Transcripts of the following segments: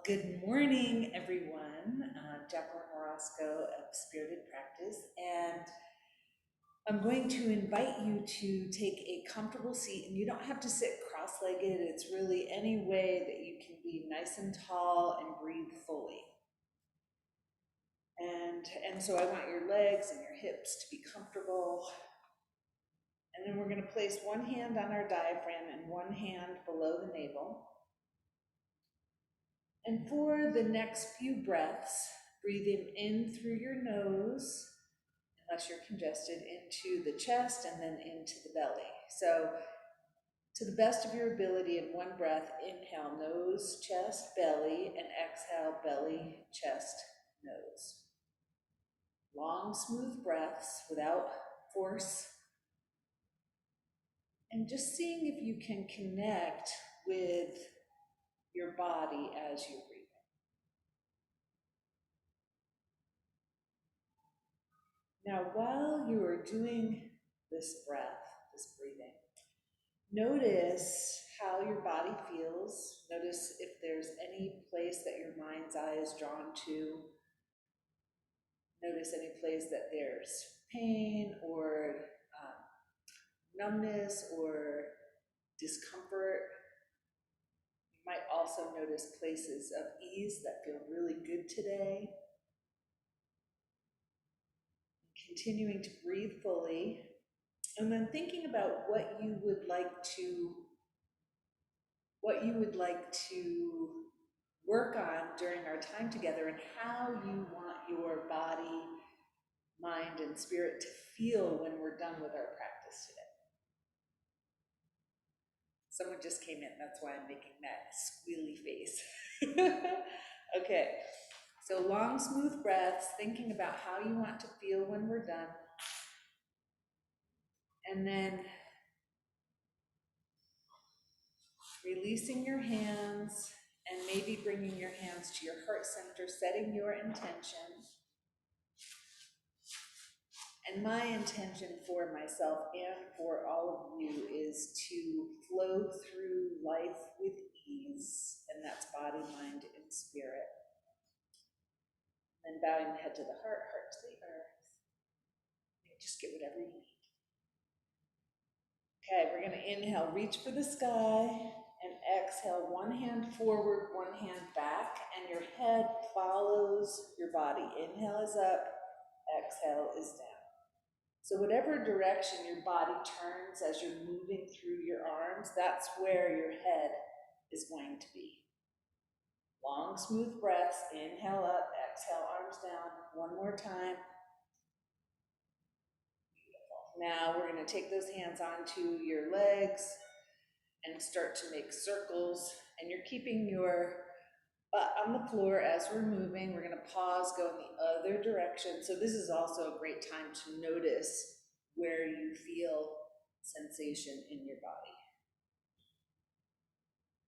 Good morning, everyone. Jacqueline Orozco of Spirited Practice, and I'm going to invite you to take a comfortable seat, and you don't have to sit cross-legged. It's really any way that you can be nice and tall and breathe fully. And so I want your legs and your hips to be comfortable. And then we're going to place one hand on our diaphragm and one hand below the navel. And for the next few breaths, breathing in through your nose, unless you're congested, into the chest and then into the belly. So, to the best of your ability, in one breath, inhale nose, chest, belly, and exhale belly, chest, nose. Long, smooth breaths without force. And just seeing if you can connect with your body as you breathe. Now, while you are doing this breath, this breathing, notice how your body feels. Notice if there's any place that your mind's eye is drawn to. Notice any place that there's pain or numbness or discomfort. You might also notice places of ease that feel really good today. Continuing to breathe fully, and then thinking about what you would like to work on during our time together, and how you want your body, mind, and spirit to feel when we're done with our practice today. Someone just came in, that's why I'm making that squealy face. Okay, so long, smooth breaths, thinking about how you want to feel when we're done. And then releasing your hands and maybe bringing your hands to your heart center, setting your intention. And my intention for myself and for all of you is to flow through life with ease, and that's body, mind, and spirit. And then bowing the head to the heart, heart to the earth. And just get whatever you need. Okay, we're going to inhale, reach for the sky, and exhale, one hand forward, one hand back, and your head follows your body. Inhale is up, exhale is down. So whatever direction your body turns as you're moving through your arms, that's where your head is going to be. Long, smooth breaths. Inhale up, exhale, arms down. One more time. Beautiful. Now we're going to take those hands onto your legs and start to make circles. And you're keeping your butt on the floor as we're moving. We're going to pause, go in the other direction. So this is also a great time to notice where you feel sensation in your body.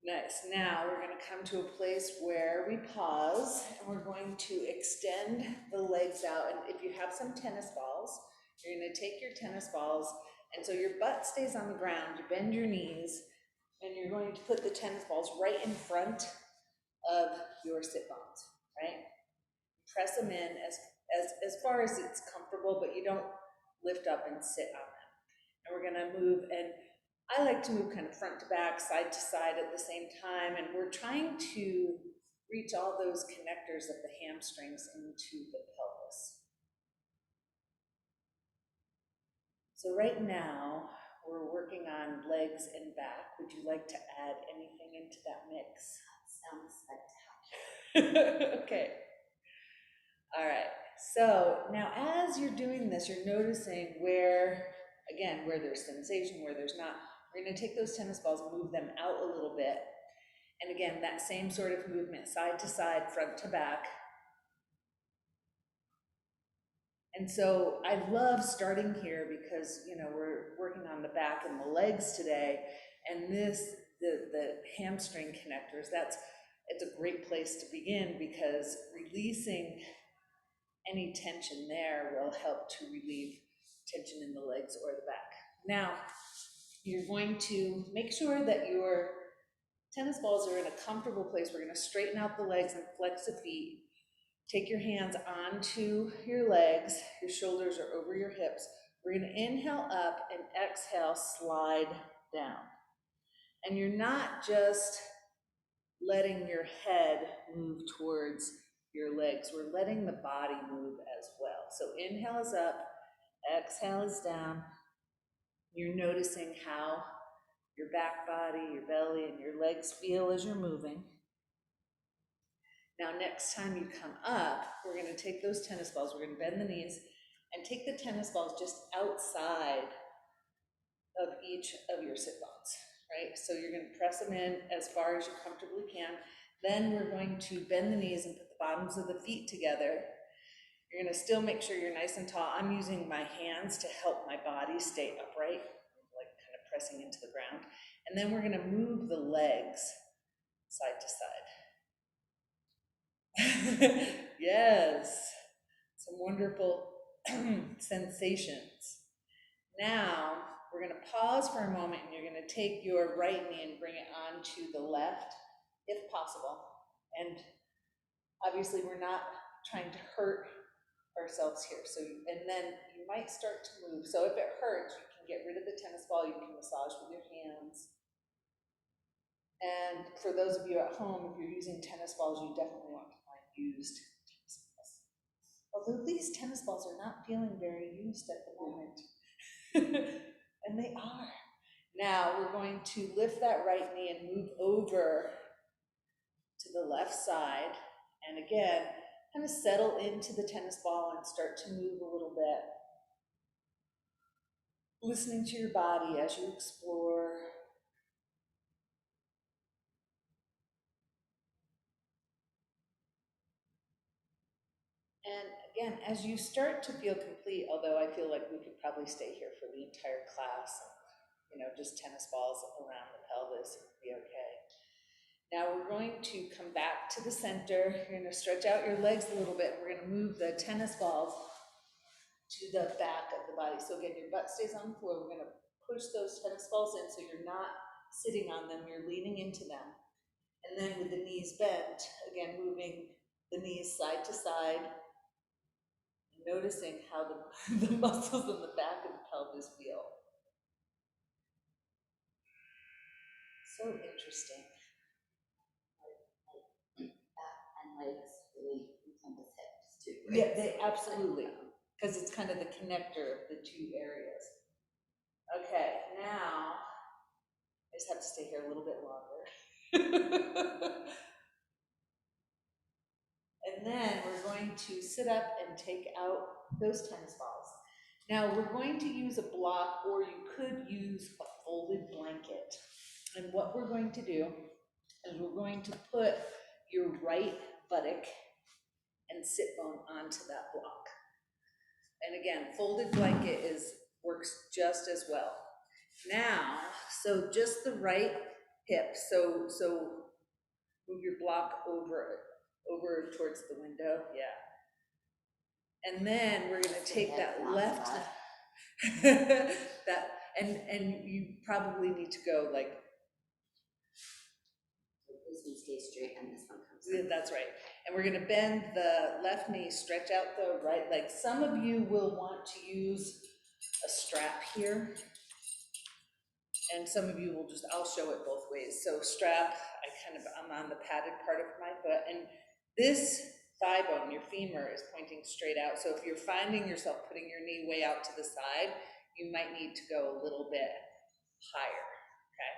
Nice. Now we're going to come to a place where we pause, and we're going to extend the legs out. And if you have some tennis balls, you're going to take your tennis balls, and so your butt stays on the ground. You bend your knees, and you're going to put the tennis balls right in front of your sit bones, right? Press them in as far as it's comfortable, but you don't lift up and sit on them. And we're going to move, and I like to move kind of front to back, side to side at the same time, and we're trying to reach all those connectors of the hamstrings into the pelvis. So right now, we're working on legs and back. Would you like to add anything into that mix? Sounds spectacular. Okay. All right. So now as you're doing this, you're noticing where, again, where there's sensation, where there's not. We're going to take those tennis balls and move them out a little bit. And again, that same sort of movement, side to side, front to back. And so I love starting here because, we're working on the back and the legs today. And the hamstring connectors, it's a great place to begin, because releasing any tension there will help to relieve tension in the legs or the back. Now, you're going to make sure that your tennis balls are in a comfortable place. We're gonna straighten out the legs and flex the feet. Take your hands onto your legs, your shoulders are over your hips. We're gonna inhale up and exhale, slide down. And you're not just letting your head move towards your legs, we're letting the body move as well. So inhale is up, exhale is down. You're noticing how your back body, your belly, and your legs feel as you're moving. Now, next time you come up, we're gonna take those tennis balls, we're gonna bend the knees and take the tennis balls just outside of each of your sit bones, right? So you're gonna press them in as far as you comfortably can. Then we're going to bend the knees and put the bottoms of the feet together. You're gonna still make sure you're nice and tall. I'm using my hands to help my body stay upright, like kind of pressing into the ground. And then we're gonna move the legs side to side. Yes, some wonderful sensations. Now, we're gonna pause for a moment and you're gonna take your right knee and bring it onto the left, if possible. And obviously we're not trying to hurt ourselves here. So, and then you might start to move. So if it hurts, you can get rid of the tennis ball, you can massage with your hands. And for those of you at home, if you're using tennis balls, you definitely want to find used tennis balls. Although these tennis balls are not feeling very used at the moment. And they are. Now we're going to lift that right knee and move over to the left side. And again, kind of settle into the tennis ball and start to move a little bit. Listening to your body as you explore. And again, as you start to feel complete, although I feel like we could probably stay here for the entire class, and, just tennis balls around the pelvis would be okay. Now we're going to come back to the center. You're going to stretch out your legs a little bit. We're going to move the tennis balls to the back of the body. So again, your butt stays on the floor. We're going to push those tennis balls in so you're not sitting on them, you're leaning into them. And then with the knees bent, again, moving the knees side to side, noticing how the muscles in the back of the pelvis feel. So interesting. Back and legs really encompass hips too. Right? Yeah, they absolutely, because it's kind of the connector of the two areas. Okay, now I just have to stay here a little bit longer. And then we're going to sit up and take out those tennis balls. Now we're going to use a block, or you could use a folded blanket. And what we're going to do is we're going to put your right buttock and sit bone onto that block. And again, folded blanket works just as well. Now, so just the right hip, so move your block over towards the window, yeah. And then we're gonna take that left, and you probably need to go like, this one stays straight and this one comes in. That's right. And we're gonna bend the left knee, stretch out the right leg. Some of you will want to use a strap here. And some of you will I'll show it both ways. So strap, I'm on the padded part of my foot, and this thigh bone, your femur, is pointing straight out. So if you're finding yourself putting your knee way out to the side, you might need to go a little bit higher, okay?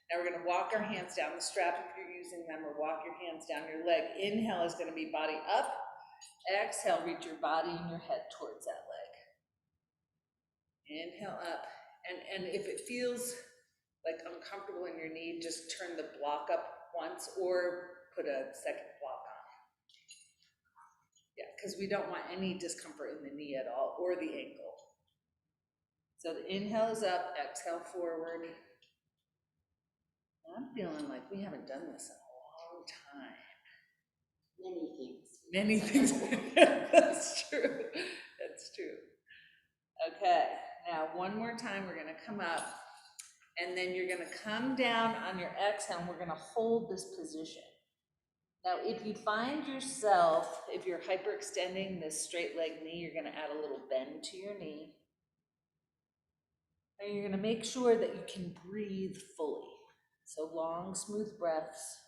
Now we're gonna walk our hands down the strap if you're using them, or walk your hands down your leg. Inhale is gonna be body up. Exhale, reach your body and your head towards that leg. Inhale up, and if it feels like uncomfortable in your knee, just turn the block up once or put a second block on. Yeah, because we don't want any discomfort in the knee at all, or the ankle. So the inhale is up, exhale forward. I'm feeling like we haven't done this in a long time. Many things. That's true. That's true. Okay, now one more time, we're gonna come up. And then you're gonna come down on your exhale, and we're gonna hold this position. Now, if you find yourself, if you're hyperextending this straight leg knee, you're gonna add a little bend to your knee. And you're gonna make sure that you can breathe fully. So long, smooth breaths.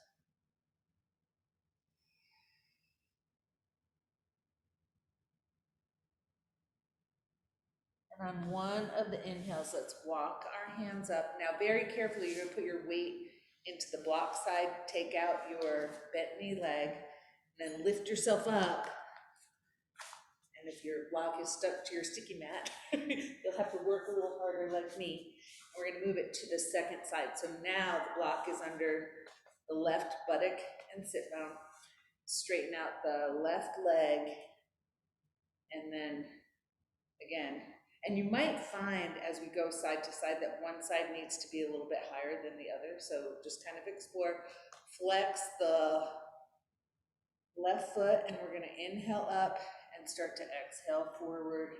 And on one of the inhales, let's walk our hands up. Now, very carefully, you're gonna put your weight into the block side, take out your bent knee leg, and then lift yourself up. And if your block is stuck to your sticky mat, you'll have to work a little harder like me. We're gonna move it to the second side. So now the block is under the left buttock and sit bone. Straighten out the left leg, and then again, and you might find as we go side to side that one side needs to be a little bit higher than the other. So just kind of explore. Flex the left foot, and we're gonna inhale up and start to exhale forward.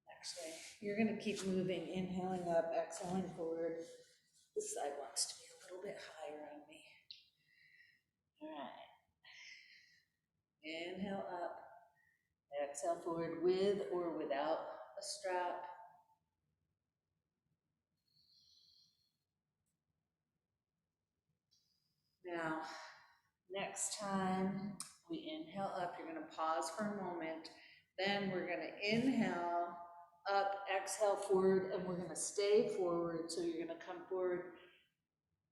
Actually, you're gonna keep moving, inhaling up, exhaling forward. This side wants to be a little bit higher on me. All right. Inhale up, exhale forward with or without a strap. Now, next time we inhale up, you're gonna pause for a moment. Then we're gonna inhale up, exhale forward, and we're gonna stay forward. So you're gonna come forward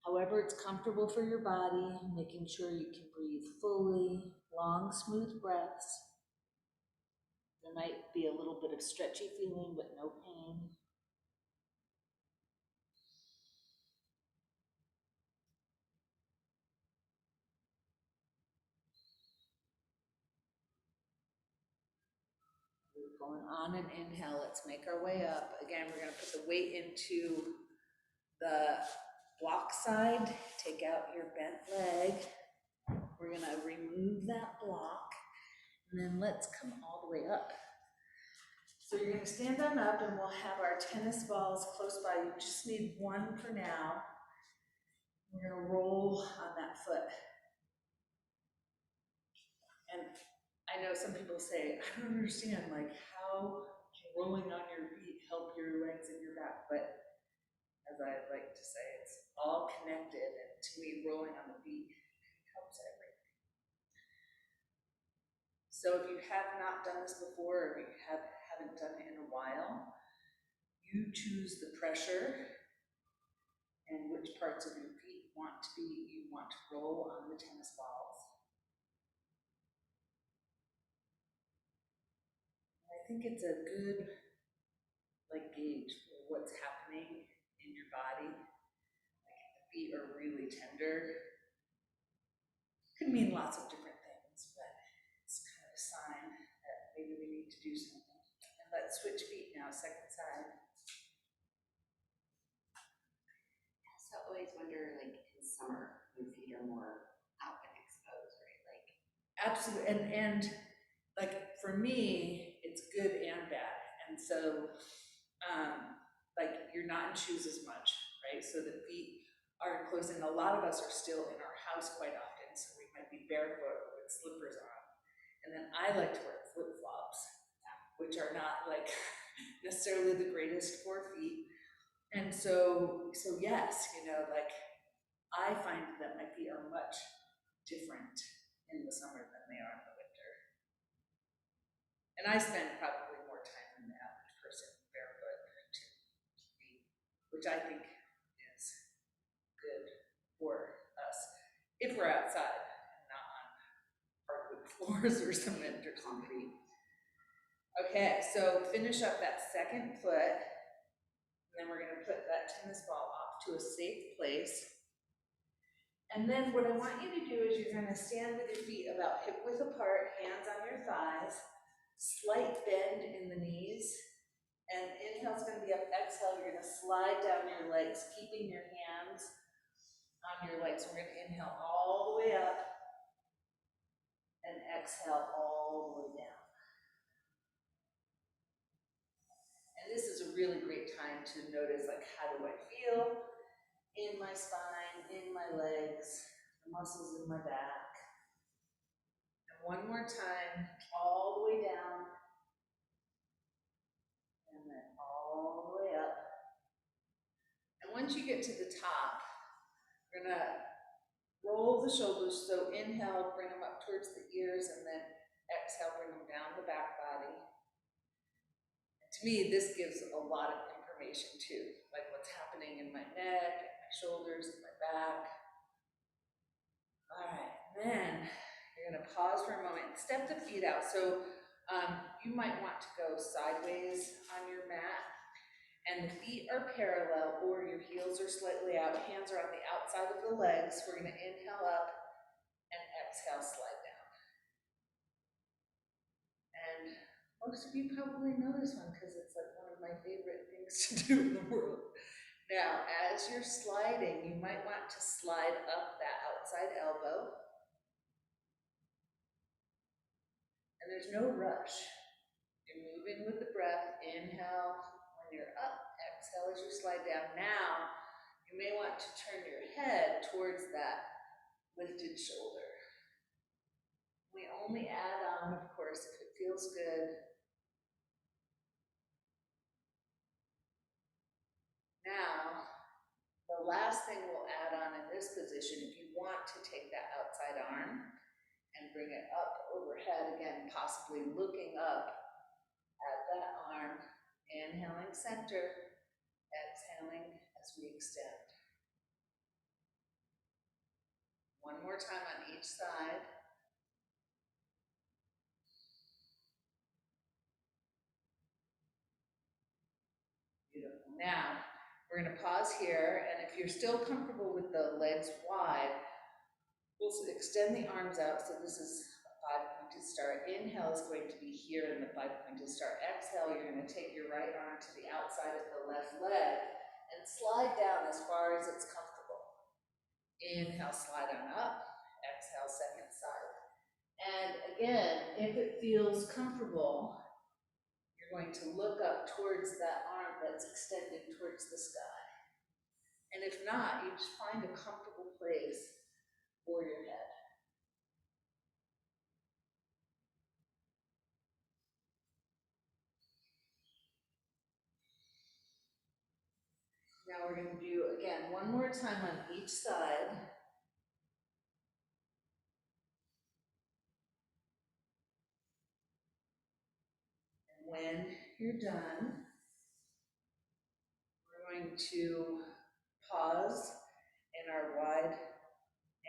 however it's comfortable for your body, making sure you can breathe fully, long, smooth breaths. There might be a little bit of stretchy feeling, but no pain. We're going on an inhale. Let's make our way up. Again, we're going to put the weight into the block side. Take out your bent leg. We're going to remove that block. And then let's come all the way up. So you're going to stand on up, and we'll have our tennis balls close by. You just need one for now. We're going to roll on that foot. And I know some people say, I don't understand, like, how can rolling on your feet help your legs and your back? But as I like to say, it's all connected. And to me, rolling on the feet helps everything. So if you have not done this before, or you haven't done it in a while, you choose the pressure and which parts of your feet you want to roll on the tennis balls. I think it's a good gauge for what's happening in your body. Like if the feet are really tender, could mean lots of different things, but it's kind of a sign that maybe we need to do something. And let's switch feet now, second side. So I always wonder, like in summer, when feet are more out and exposed, right? Like absolutely, and like for me, it's good and bad. And so like you're not in shoes as much, right? So the feet are enclosed, and a lot of us are still in our house quite often, so we might be barefoot with slippers on. And then I like to wear flip-flops, which are not like necessarily the greatest for feet. And so yes, like I find that my feet are much different in the summer than they are in the winter. And I spend probably more time than the average person barefoot too, which I think is good for us if we're outside and not on hardwood floors or cement or concrete. Okay, so finish up that second foot, and then we're gonna put that tennis ball off to a safe place. And then what I want you to do is you're gonna stand with your feet about hip width apart, hands on your thighs, slight bend in the knees, and inhale's gonna be up, exhale, you're gonna slide down your legs, keeping your hands on your legs. We're gonna inhale all the way up, and exhale all the way down. really great time to notice, like, how do I feel in my spine, in my legs, the muscles in my back. And one more time, all the way down, and then all the way up. And once you get to the top, we're gonna roll the shoulders, so inhale, bring them up towards the ears, and then exhale, bring them down the back body. And to me, this gives a lot of information too, like what's happening in my neck, my shoulders, and my back. All right, then you're gonna pause for a moment, step the feet out. So you might want to go sideways on your mat, and the feet are parallel or your heels are slightly out, hands are on the outside of the legs. We're gonna inhale up and exhale, slide down. And most of you probably know this one because it's like one of my favorite things to do in the world. Now, as you're sliding, you might want to slide up that outside elbow. And there's no rush. You're moving with the breath. Inhale when you're up, exhale as you slide down. Now, you may want to turn your head towards that lifted shoulder. We only add on, of course, if it feels good. Now, the last thing we'll add on in this position, if you want to take that outside arm and bring it up overhead, again, possibly looking up at that arm, inhaling center, exhaling as we extend. One more time on each side. Beautiful. Now, we're going to pause here, and if you're still comfortable with the legs wide, we'll extend the arms out. So this is a 5-pointed star. Inhale is going to be here in the 5-pointed star. Exhale, you're going to take your right arm to the outside of the left leg and slide down as far as it's comfortable. Inhale, slide on up. Exhale, second side. And again, if it feels comfortable, you're going to look up towards that arm that's extended towards the sky. And if not, you just find a comfortable place for your head. Now we're going to do, again, one more time on each side. And when you're done, we're going to pause in our wide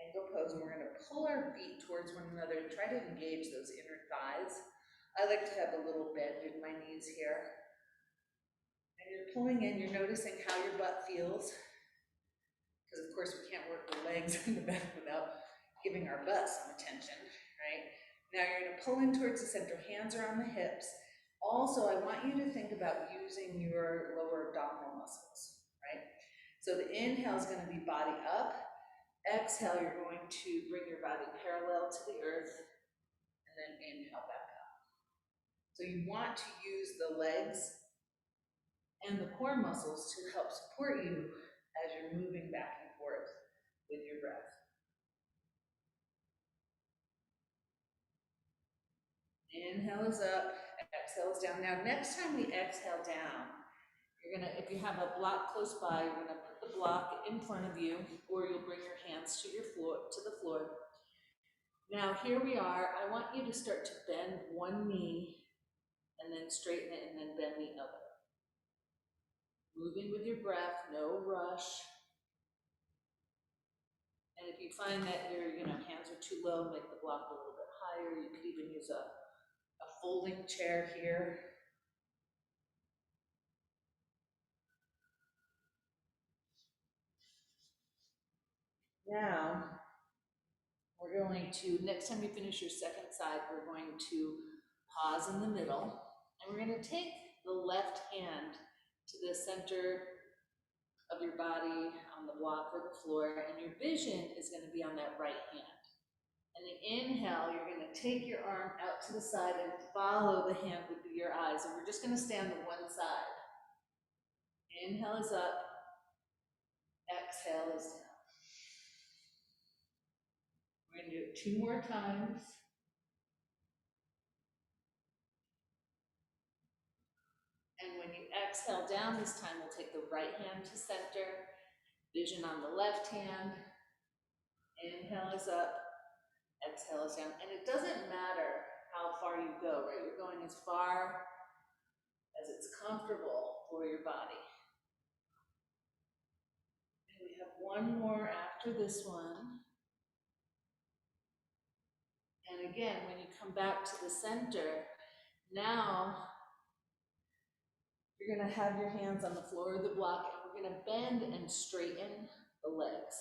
angle pose, and we're going to pull our feet towards one another and try to engage those inner thighs. I like to have a little bend in my knees here. And you're pulling in, you're noticing how your butt feels. Because of course we can't work the legs in the back without giving our butt some attention, right? Now you're going to pull in towards the center, hands are on the hips. Also, I want you to think about using your lower abdominal muscles, right? So the inhale is going to be body up. Exhale, you're going to bring your body parallel to the earth, and then inhale back up. So you want to use the legs and the core muscles to help support you as you're moving back and forth with your breath. Inhale is up, exhale is down. Now, next time we exhale down, you're gonna, if you have a block close by, you're gonna put the block in front of you, or you'll bring your hands to your floor, to the floor. Now, here we are. I want you to start to bend one knee, and then straighten it, and then bend the other. Moving with your breath, no rush. And if you find that your hands are too low, make the block a little bit higher. You could even use a folding chair here. Now, we're going to, next time you finish your second side, we're going to pause in the middle, and we're going to take the left hand to the center of your body on the block or the floor, and your vision is going to be on that right hand. And the inhale, you're going to take your arm out to the side and follow the hand with your eyes, and we're just going to stay on the one side. Inhale is up, exhale is down. We're gonna do it 2 more times. And when you exhale down this time, we'll take the right hand to center, vision on the left hand. Inhale is up, exhale is down. And it doesn't matter how far you go, right? You're going as far as it's comfortable for your body. And we have 1 more after this one. And again, when you come back to the center, now you're gonna have your hands on the floor of the block and we're gonna bend and straighten the legs.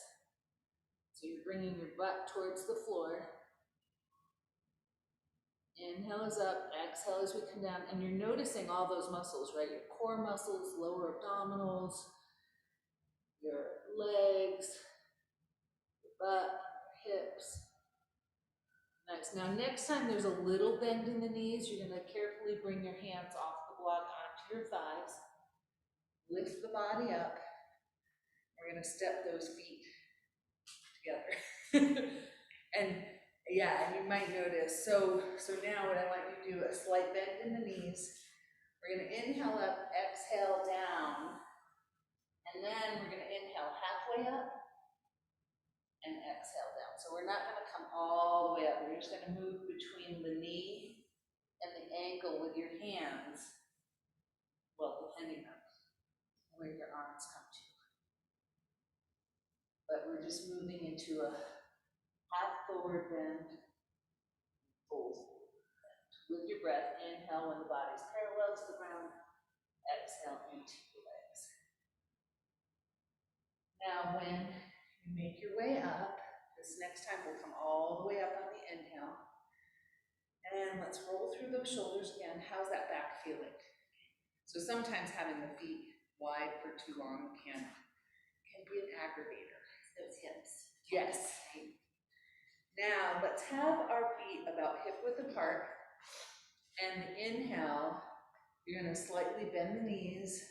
So you're bringing your butt towards the floor. Inhale is up, exhale as we come down, and you're noticing all those muscles, right? Your core muscles, lower abdominals, your legs, your butt, your hips. Nice. Now next time there's a little bend in the knees, you're gonna carefully bring your hands off the block onto your thighs. Lift the body up. We're gonna step those feet together. And yeah, and you might notice, so now what I want you to do, a slight bend in the knees. We're gonna inhale up, exhale down, and then we're gonna inhale halfway up and exhale down. So we're not gonna come all the way up, we're just gonna move between the knee and the ankle with your hands, well, depending on where your arms come to. But we're just moving into a half forward bend, full forward bend. With your breath, inhale when the body's parallel to the ground, exhale into your legs. Now when you make your way up, this next time we'll come all the way up on the inhale. And let's roll through those shoulders again. How's that back feeling? So sometimes having the feet wide for too long can be an aggravator. Those hips. Yes. Now let's have our feet about hip width apart. And the inhale, you're gonna slightly bend the knees,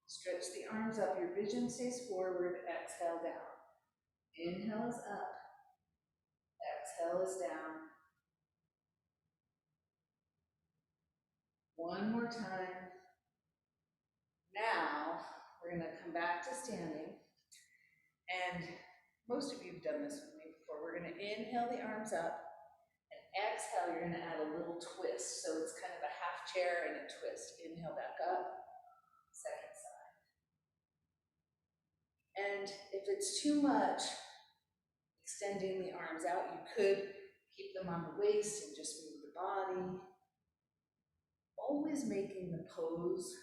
stretch the arms up, your vision stays forward, exhale down. Inhale is up, exhale is down. 1 more time. Now, we're gonna come back to standing. And most of you have done this with me before. We're gonna inhale the arms up, and exhale, you're gonna add a little twist. So it's kind of a half chair and a twist. Inhale back up, second side. And if it's too much, extending the arms out, you could keep them on the waist and just move the body. Always making the pose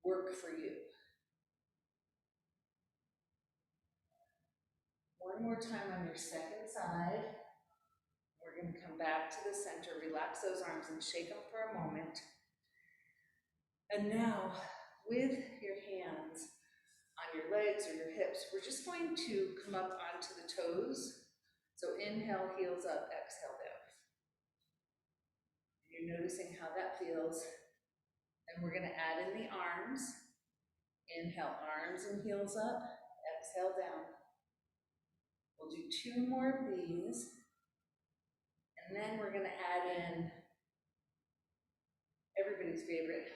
work for you. 1 more time on your second side. We're going to come back to the center, relax those arms and shake them for a moment. And now, with your hands on your legs or your hips, we're just going to come up onto the toes. So inhale, heels up, exhale down. You're noticing how that feels. And we're going to add in the arms. Inhale, arms and heels up, exhale down. We'll do 2 more of these. And then we're going to add in everybody's favorite,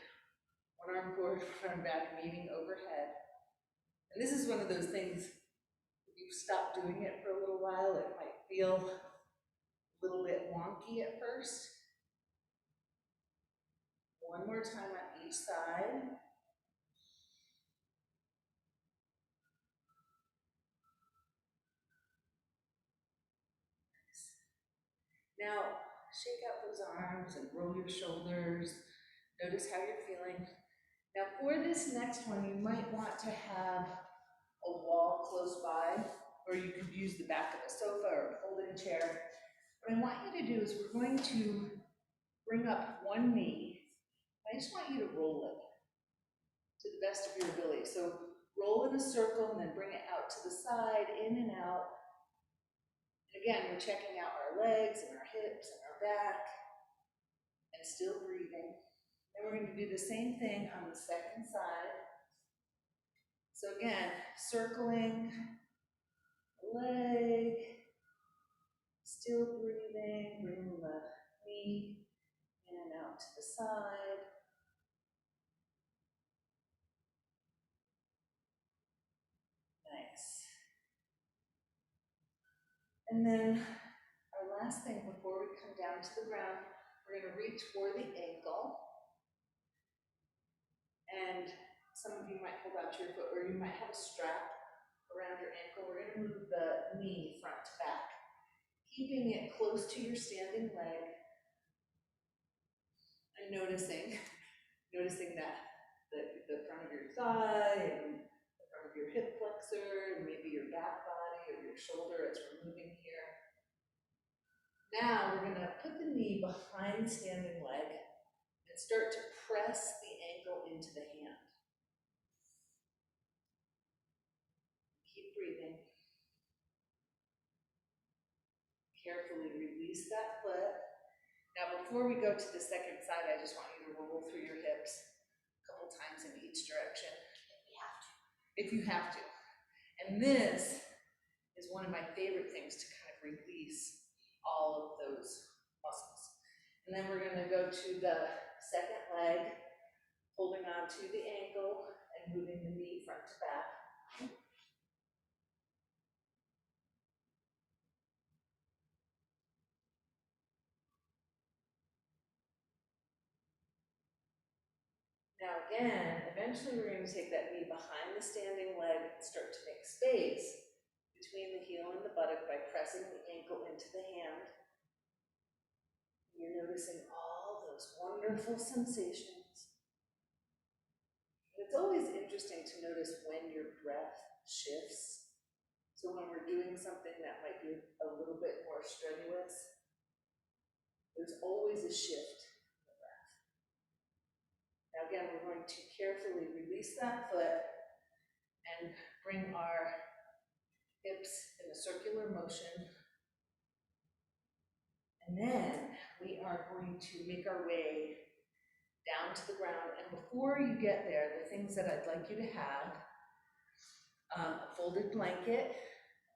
1 arm forward, 1 arm back, meeting overhead. And this is one of those things, if you've stopped doing it for a little while, it might feel a little bit wonky at first. 1 more time on each side. Now, shake out those arms and roll your shoulders. Notice how you're feeling. Now, for this next one, you might want to have a wall close by, or you could use the back of a sofa or a folding chair. What I want you to do is we're going to bring up 1 knee. I just want you to roll it to the best of your ability. So roll in a circle and then bring it out to the side, in and out. Again, we're checking out our legs and our hips and our back, and still breathing. And we're going to do the same thing on the second side. So again, circling the leg, still breathing, bringing the knee in and out to the side. Nice. And then our last thing before we come down to the ground, we're going to reach for the ankle. And some of you might hold out your foot, or you might have a strap around your ankle. We're going to move the knee front to back, keeping it close to your standing leg, and noticing that the front of your thigh and the front of your hip flexor, and maybe your back body or your shoulder as we're moving here. Now we're going to put the knee behind the standing leg and start to press the ankle into the hand. Keep breathing. Carefully release that foot. Now before we go to the second side, I just want you to roll through your hips a couple times in each direction. If you have to. And this is one of my favorite things to kind of release all of those muscles. And then we're going to go to the second leg, holding on to the ankle and moving the knee front to back. Now again, eventually we're going to take that knee behind the standing leg and start to make space between the heel and the buttock by pressing the ankle into the hand. You're noticing all those wonderful sensations. And it's always interesting to notice when your breath shifts. So when we're doing something that might be a little bit more strenuous, there's always a shift. Now again, we're going to carefully release that foot and bring our hips in a circular motion. And then we are going to make our way down to the ground. And before you get there, the things that I'd like you to have, a folded blanket,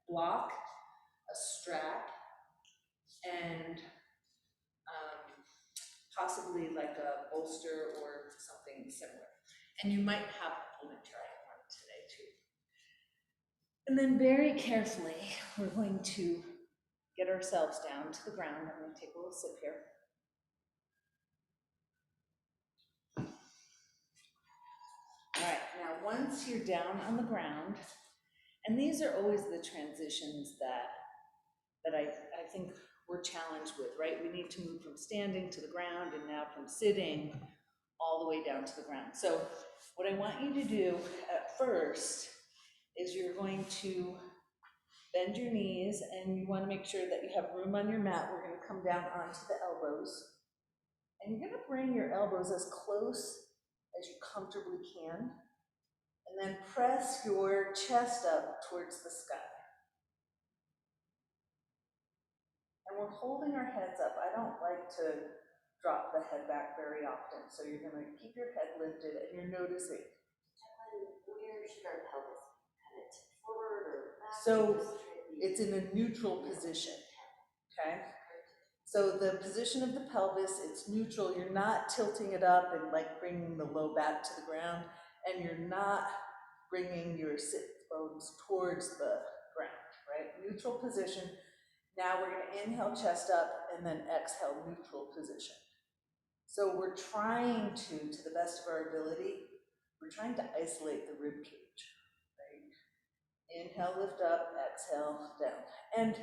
block, a strap, and possibly like a bolster or something similar. And you might have a pull-in one today too. And then very carefully, we're going to get ourselves down to the ground. I'm going to take a little sip here. All right, now once you're down on the ground, and these are always the transitions that I think we're challenged with, right? We need to move from standing to the ground and now from sitting all the way down to the ground. So what I want you to do at first is you're going to bend your knees, and you want to make sure that you have room on your mat. We're going to come down onto the elbows, and you're going to bring your elbows as close as you comfortably can, and then press your chest up towards the sky. And we're holding our heads up. I don't like to drop the head back very often, so you're going to keep your head lifted and you're noticing. Where should our pelvis kind of tip forward or back? So it's in a neutral position, okay? So the position of the pelvis, it's neutral. You're not tilting it up and like bringing the low back to the ground, and you're not bringing your sit bones towards the ground, right? Neutral position. Now we're going to inhale chest up and then exhale neutral position. So we're trying to the best of our ability, we're trying to isolate the rib cage, right? Inhale, lift up, exhale, down. And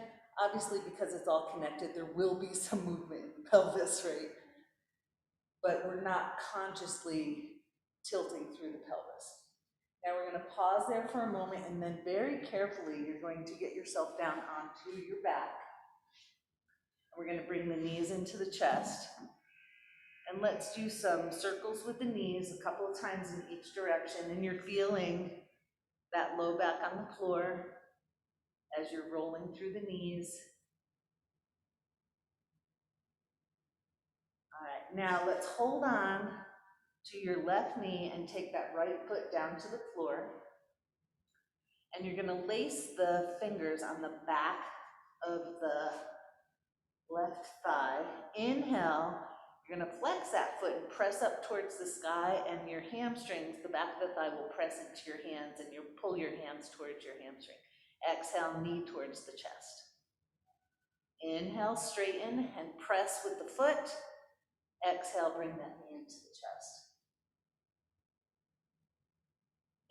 obviously because it's all connected, there will be some movement in the pelvis, right? But we're not consciously tilting through the pelvis. Now we're going to pause there for a moment, and then very carefully you're going to get yourself down onto your back. We're going to bring the knees into the chest. And let's do some circles with the knees a couple of times in each direction. And you're feeling that low back on the floor as you're rolling through the knees. All right, now let's hold on to your left knee and take that right foot down to the floor. And you're gonna lace the fingers on the back of the left thigh. Inhale, you're gonna flex that foot and press up towards the sky, and your hamstrings, the back of the thigh will press into your hands, and you pull your hands towards your hamstring. Exhale, knee towards the chest. Inhale, straighten and press with the foot. Exhale, bring that knee into the chest.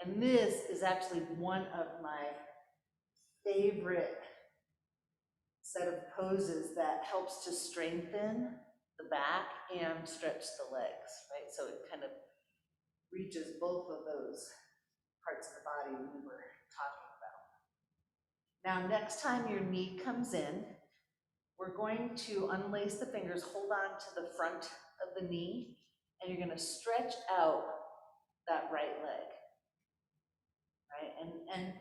And this is actually one of my favorite set of poses that helps to strengthen the back and stretch the legs, right? So it kind of reaches both of those parts of the body we were talking about. Now, next time your knee comes in, we're going to unlace the fingers, hold on to the front of the knee, and you're gonna stretch out that right leg, right? And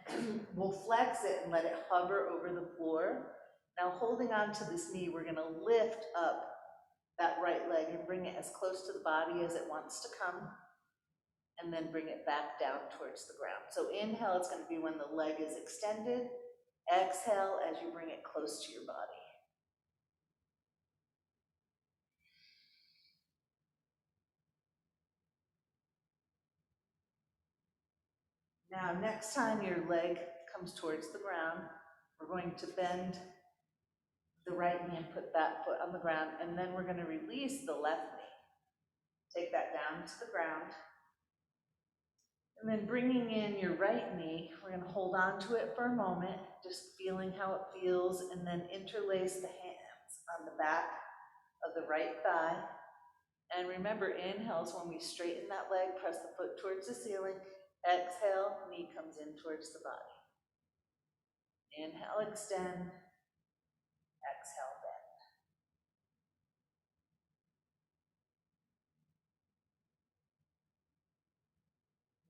we'll flex it and let it hover over the floor. Now, holding on to this knee, we're gonna lift up that right leg and bring it as close to the body as it wants to come, and then bring it back down towards the ground. So inhale, it's gonna be when the leg is extended. Exhale as you bring it close to your body. Now, next time your leg comes towards the ground, we're going to bend the right knee and put that foot on the ground, and then we're gonna release the left knee. Take that down to the ground. And then bringing in your right knee, we're gonna hold on to it for a moment, just feeling how it feels, and then interlace the hands on the back of the right thigh. And remember, inhale is when we straighten that leg, press the foot towards the ceiling. Exhale, knee comes in towards the body. Inhale, extend. Exhale, bend.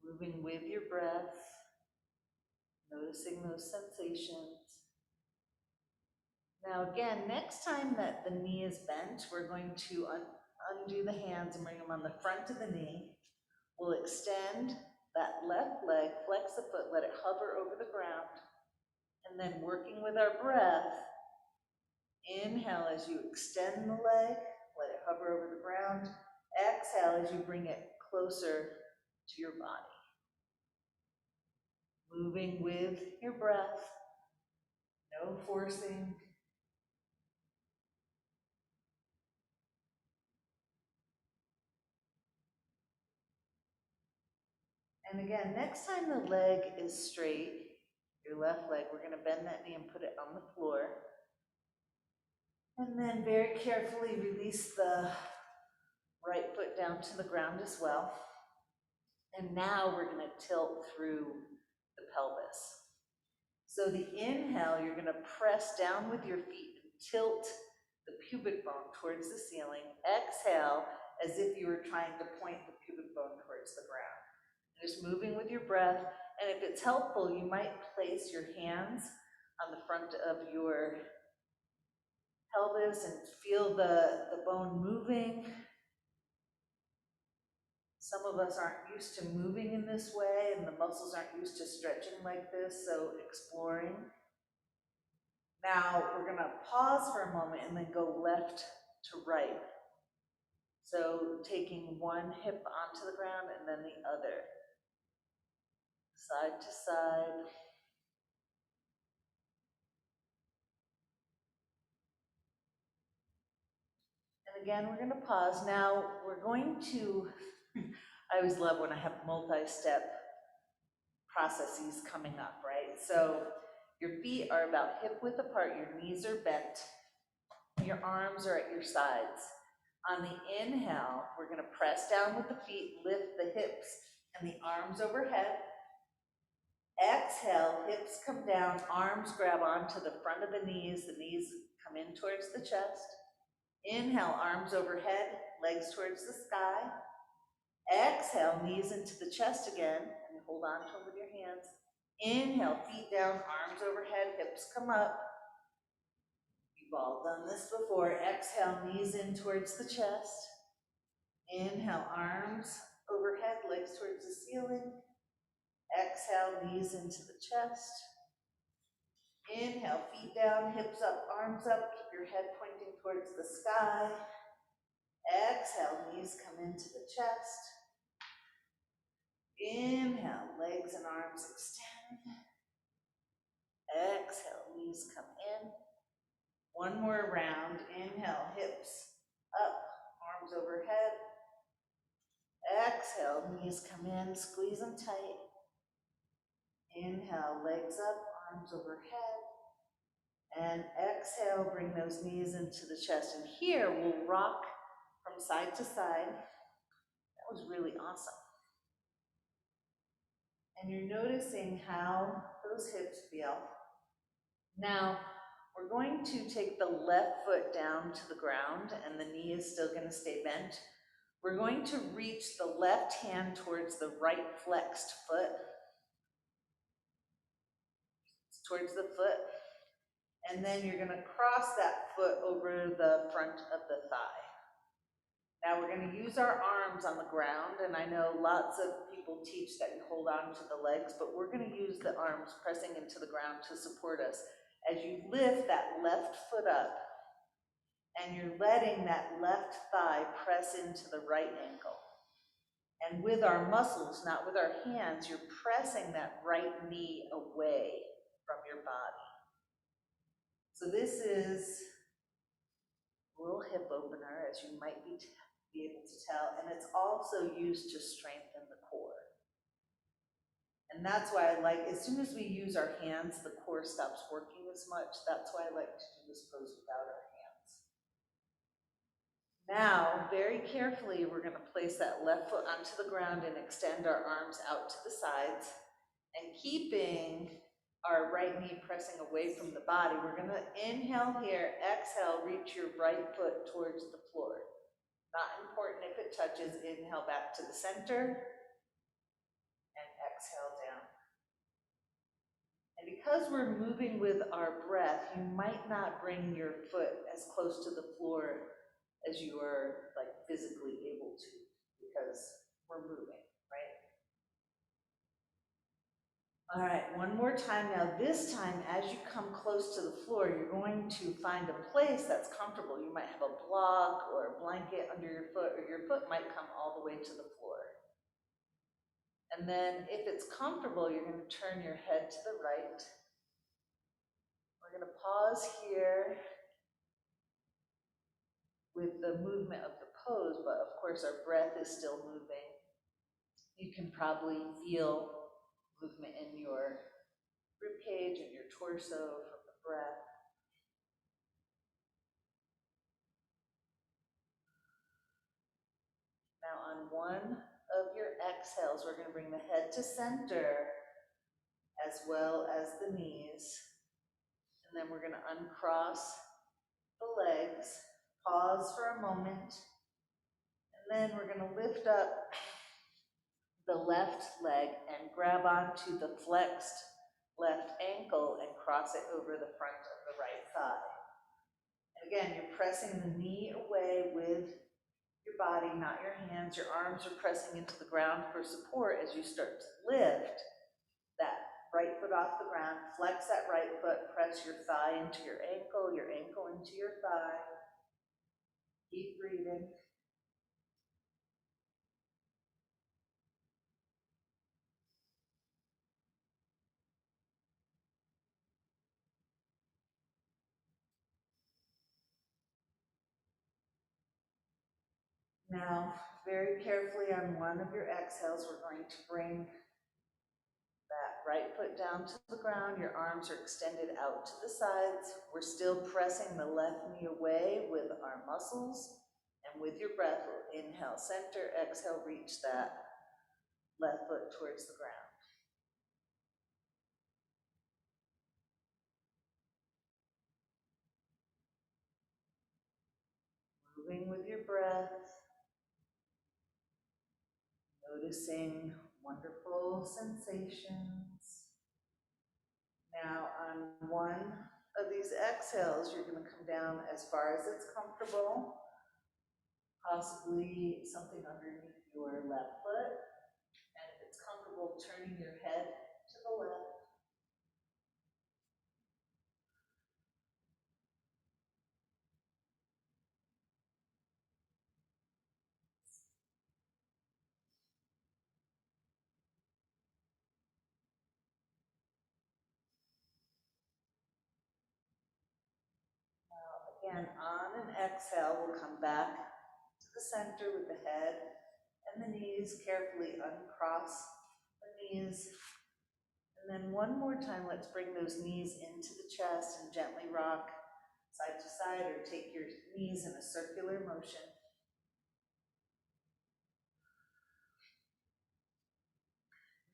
Moving with your breath, noticing those sensations. Now again, next time that the knee is bent, we're going to undo the hands and bring them on the front of the knee. We'll extend that left leg, flex the foot, let it hover over the ground, and then working with our breath, inhale as you extend the leg, let it hover over the ground. Exhale as you bring it closer to your body. Moving with your breath, no forcing. And again, next time the leg is straight, your left leg, we're gonna bend that knee and put it on the floor. And then very carefully release the right foot down to the ground as well. And now we're gonna tilt through the pelvis. So the inhale, you're gonna press down with your feet and tilt the pubic bone towards the ceiling. Exhale, as if you were trying to point the pubic bone towards the ground. Just moving with your breath, and if it's helpful, you might place your hands on the front of your pelvis and feel the bone moving. Some of us aren't used to moving in this way, and the muscles aren't used to stretching like this, so exploring. Now, we're gonna pause for a moment and then go left to right. So taking one hip onto the ground and then the other. Side to side. And again, we're gonna pause. Now, we're going to, I always love when I have multi-step processes coming up, right? So your feet are about hip width apart, your knees are bent, your arms are at your sides. On the inhale, we're gonna press down with the feet, lift the hips and the arms overhead. Exhale, hips come down, arms grab onto the front of the knees come in towards the chest. Inhale, arms overhead, legs towards the sky. Exhale, knees into the chest again, and hold on to them with your hands. Inhale, feet down, arms overhead, hips come up. You've all done this before. Exhale, knees in towards the chest. Inhale, arms overhead, legs towards the ceiling. Exhale, knees into the chest. Inhale, feet down, hips up, arms up. Keep your head pointing towards the sky. Exhale, knees come into the chest. Inhale, legs and arms extend. Exhale, knees come in. One more round. Inhale, hips up, arms overhead. Exhale, knees come in, squeeze them tight. Inhale, legs up, arms overhead. And exhale, bring those knees into the chest. And here we'll rock from side to side. That was really awesome. And you're noticing how those hips feel. Now, we're going to take the left foot down to the ground, and the knee is still going to stay bent. We're going to reach the left hand towards the right flexed foot, towards the foot, and then you're going to cross that foot over the front of the thigh. Now we're going to use our arms on the ground, and I know lots of people teach that you hold on to the legs, but we're going to use the arms pressing into the ground to support us. As you lift that left foot up, and you're letting that left thigh press into the right ankle. And with our muscles, not with our hands, you're pressing that right knee away from your body. So this is a little hip opener, as you might be able to tell, and it's also used to strengthen the core. And that's why I like, as soon as we use our hands, the core stops working as much. That's why I like to do this pose without our hands. Now, very carefully, we're going to place that left foot onto the ground and extend our arms out to the sides. And keeping our right knee pressing away from the body, we're going to inhale here, exhale, reach your right foot towards the floor. Not important if it touches. Inhale back to the center and exhale down. And because we're moving with our breath, you might not bring your foot as close to the floor as you are like physically able to, because we're moving, right? All right, one more time now. This time, as you come close to the floor, you're going to find a place that's comfortable. You might have a block or a blanket under your foot, or your foot might come all the way to the floor. And then if it's comfortable, you're going to turn your head to the right. We're going to pause here with the movement of the pose, but of course our breath is still moving. You can probably feel movement in your ribcage and your torso from the breath. Now on one of your exhales, we're going to bring the head to center as well as the knees. And then we're going to uncross the legs, pause for a moment, and then we're going to lift up the left leg and grab onto the flexed left ankle and cross it over the front of the right thigh. And again, you're pressing the knee away with your body, not your hands. Your arms are pressing into the ground for support as you start to lift that right foot off the ground. Flex that right foot, press your thigh into your ankle into your thigh. Keep breathing. Now, very carefully on one of your exhales, we're going to bring that right foot down to the ground. Your arms are extended out to the sides. We're still pressing the left knee away with our muscles. And with your breath, we'll inhale, center, exhale, reach that left foot towards the ground. Moving with your breath. Noticing wonderful sensations. Now on one of these exhales, you're going to come down as far as it's comfortable. possibly something underneath your left foot. And if it's comfortable, turning your head to the left. Again, on an exhale, we'll come back to the center with the head and the knees. Carefully uncross the knees. And then one more time, let's bring those knees into the chest and gently rock side to side, or take your knees in a circular motion.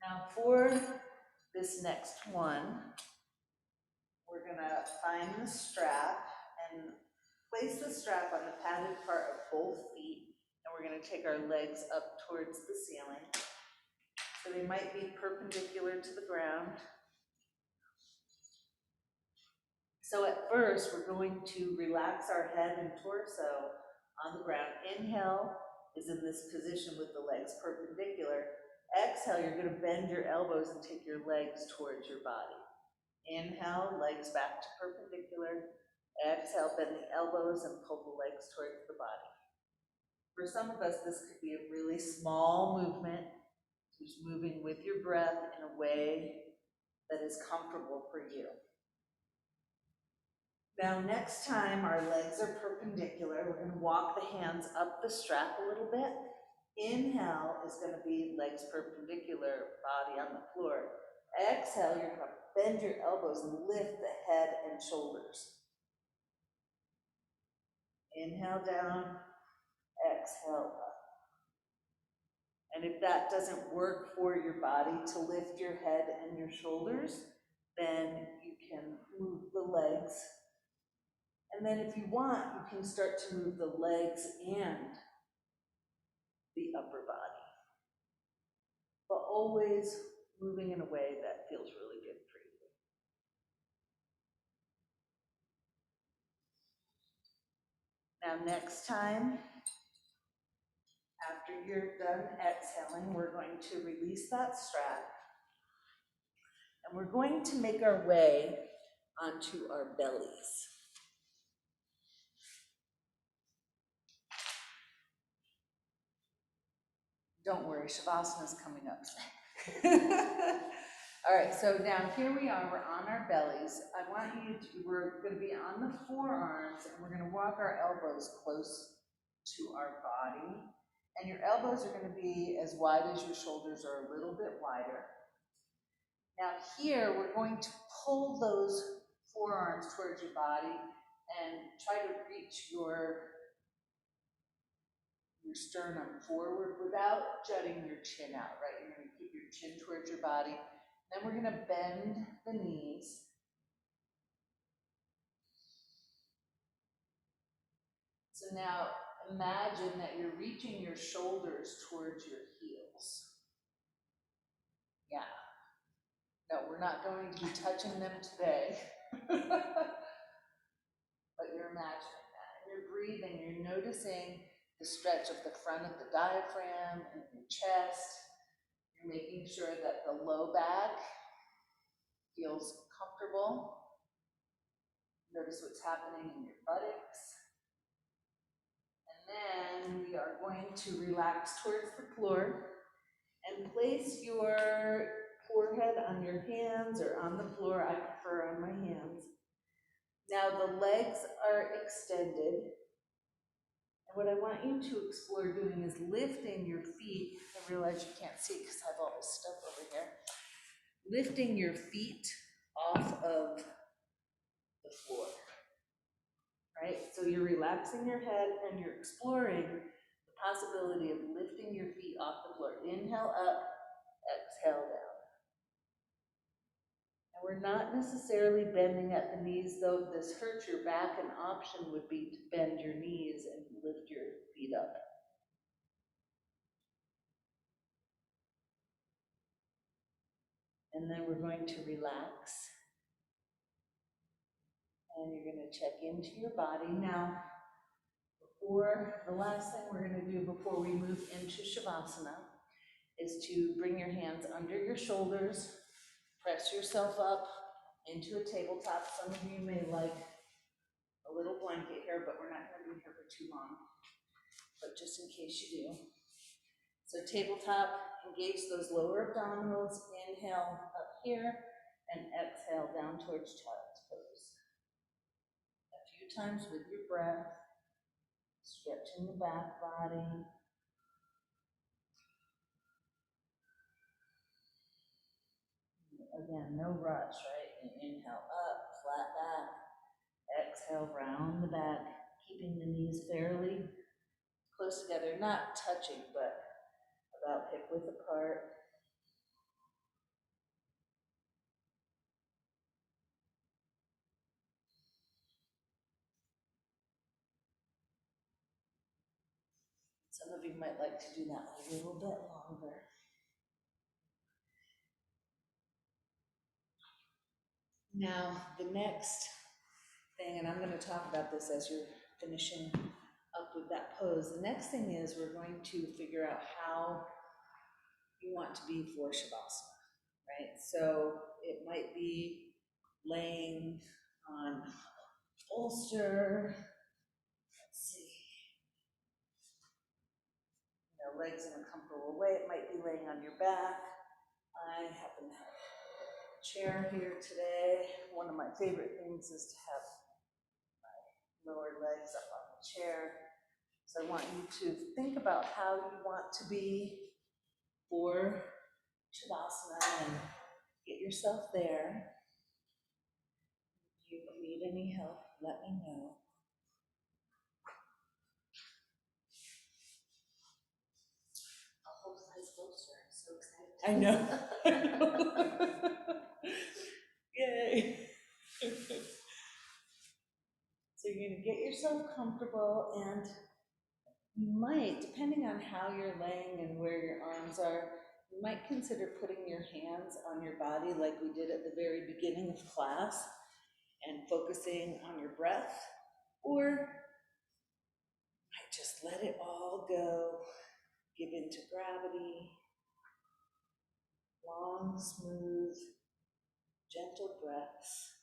Now for this next one, we're gonna find the strap and place the strap on the padded part of both feet, and we're gonna take our legs up towards the ceiling. So they might be perpendicular to the ground. So at first, we're going to relax our head and torso on the ground. Inhale is in this position with the legs perpendicular. Exhale, you're gonna bend your elbows and take your legs towards your body. Inhale, legs back to perpendicular. Exhale, bend the elbows and pull the legs towards the body. For some of us, this could be a really small movement, just moving with your breath in a way that is comfortable for you. Now, next time our legs are perpendicular, we're going to walk the hands up the strap a little bit. Inhale is going to be legs perpendicular, body on the floor. Exhale, you're going to bend your elbows and lift the head and shoulders. Inhale down, exhale up. And if that doesn't work for your body to lift your head and your shoulders, then you can move the legs. And then if you want, you can start to move the legs and the upper body. But always moving in a way that feels really good for you. Now next time, after you're done exhaling, we're going to release that strap. And we're going to make our way onto our bellies. Don't worry, Shavasana's coming up. All right, so now here we are, we're on our bellies. I want you to, we're gonna be on the forearms, and we're gonna walk our elbows close to our body. And your elbows are gonna be as wide as your shoulders, or a little bit wider. Now here, we're going to pull those forearms towards your body and try to reach your sternum forward without jutting your chin out, right? You're going to keep your chin towards your body. Then we're going to bend the knees. So now imagine that you're reaching your shoulders towards your heels. Yeah. No, we're not going to be touching them today. But you're imagining that. And you're breathing, you're noticing the stretch of the front of the diaphragm and your chest. You're making sure that the low back feels comfortable. Notice what's happening in your buttocks. And then we are going to relax towards the floor and place your forehead on your hands or on the floor. I prefer on my hands. Now the legs are extended. And what I want you to explore doing is lifting your feet. I realize you can't see because I have all this stuff over here. Lifting your feet off of the floor, right? So you're relaxing your head and you're exploring the possibility of lifting your feet off the floor. Inhale up, exhale down. And we're not necessarily bending at the knees, though. If this hurts your back, an option would be to bend your knees and lift your feet up. And then we're going to relax. And you're going to check into your body. Now, Or the last thing we're gonna do before we move into Shavasana is to bring your hands under your shoulders, press yourself up into a tabletop. Some of you may like a little blanket here, but we're not gonna be here for too long. But just in case you do. So tabletop, engage those lower abdominals, inhale up here, and exhale down towards child's pose. A few times with your breath, stretching the back body. Again, no rush, right? And inhale up, flat back. Exhale, round the back, keeping the knees fairly close together, not touching, but about hip width apart. Some of you might like to do that a little bit longer. Now, the next thing, and I'm going to talk about this as you're finishing up with that pose. The next thing is we're going to figure out how you want to be for Shavasana, right? So it might be laying on bolster. Let's see. Legs in a comfortable way. It might be laying on your back. I happen to have a chair here today. One of my favorite things is to have my lower legs up on the chair. So I want you to think about how you want to be for Shavasana and get yourself there. If you need any help, let me know. A whole size bolster, I'm so excited. I know. Yay. So you're gonna get yourself comfortable, and you might, depending on how you're laying and where your arms are, you might consider putting your hands on your body like we did at the very beginning of class and focusing on your breath, or might just let it all go, give into gravity, long, smooth, gentle breaths.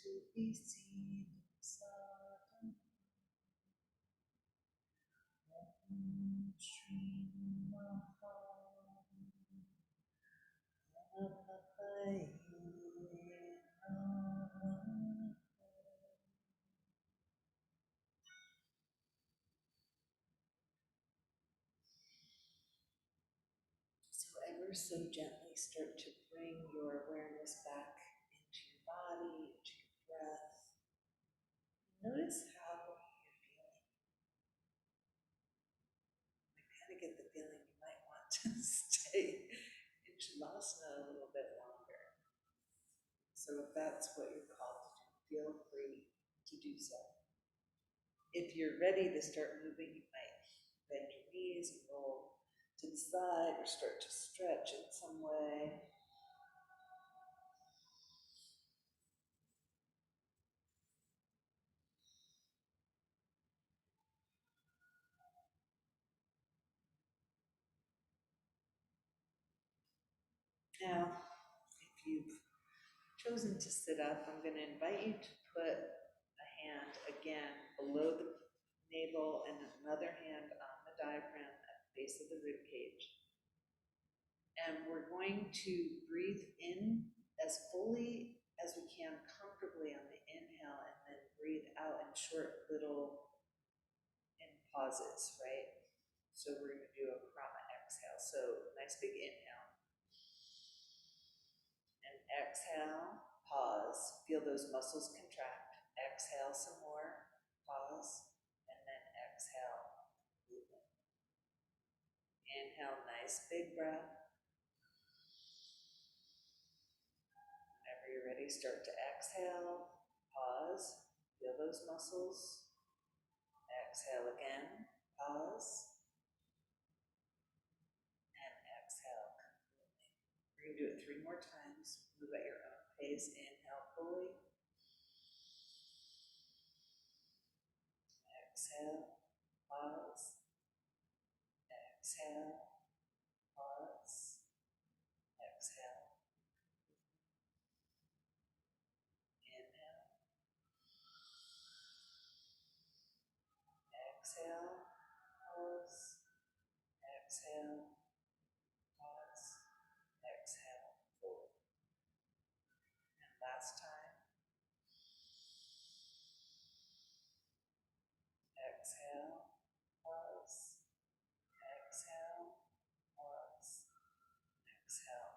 To be seen inside stream of heart. So ever so gently start to bring your awareness back into your body, into your breath. Notice how you're feeling. I kind of get the feeling you might want to stay in Shavasana a little bit longer. So if that's what you're called to do, feel free to do so. If you're ready to start moving, you might bend your knees and roll to the side or start to stretch in some way. Now, if you've chosen to sit up, I'm going to invite you to put a hand again below the navel and another hand on the diaphragm at the base of the rib cage. And we're going to breathe in as fully as we can comfortably on the inhale, and then breathe out in short little pauses, right? So we're going to do a prana exhale. So nice big inhale. And exhale, pause, feel those muscles contract. Exhale some more, pause, and then exhale, movement. Inhale, nice big breath. Whenever you're ready, start to exhale, pause, feel those muscles. Exhale again, pause, and exhale completely. We're going to do it 3 more times. Move at your own pace. Inhale fully. Exhale, pause. Exhale, pause. Exhale. Inhale. Exhale, pause. Exhale, pause. Exhale, fully. And last time. Exhale, pause. Exhale, pause. Exhale.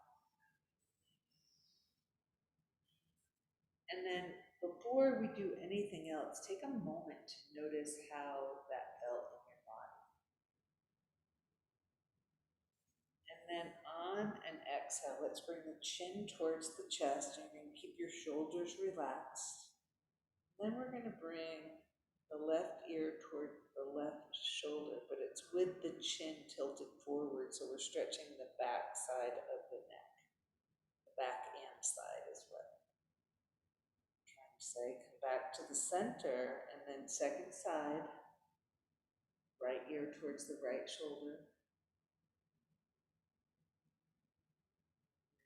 And then before we do anything else, take a moment to notice how that felt in your body. And then on an exhale, let's bring the chin towards the chest. You're going to keep your shoulders relaxed. Then we're going to bring the left ear toward the left shoulder, but it's with the chin tilted forward, so we're stretching the back side of the neck. The back and side is what I'm trying to say. Come back to the center, and then second side, right ear towards the right shoulder.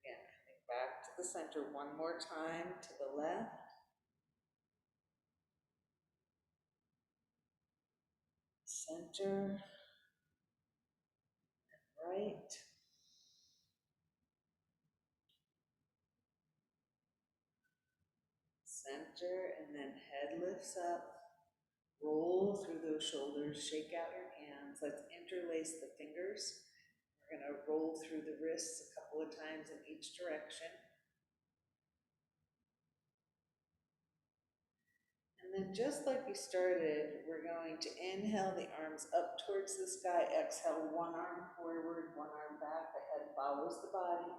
Again, coming back to the center one more time, to the left. Center, and right. Center, and then head lifts up. Roll through those shoulders, shake out your hands. Let's interlace the fingers. We're going to roll through the wrists a couple of times in each direction. And then just like we started, we're going to inhale the arms up towards the sky. Exhale, one arm forward, one arm back. The head follows the body.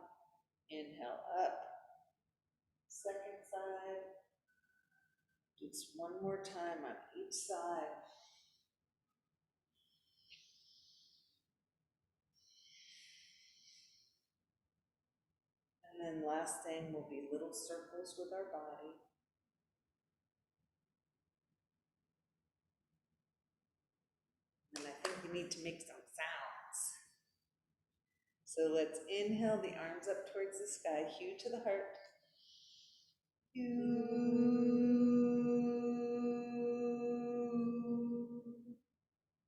Inhale up. second side. Just one more time on each side. And then last thing will be little circles with our body. And I think we need to make some sounds. So let's inhale the arms up towards the sky, hue to the heart.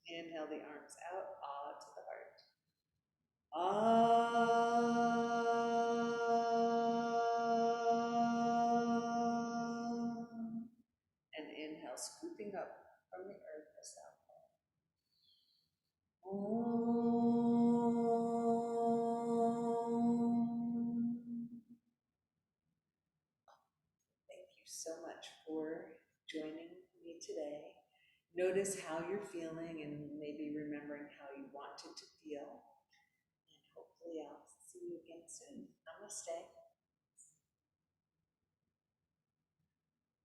Inhale the arms out, ah to the heart. Ah. And inhale, scooping up from the earth as out. Thank you so much for joining me today. Notice how you're feeling and maybe remembering how you wanted to feel. And hopefully I'll see you again soon. Namaste.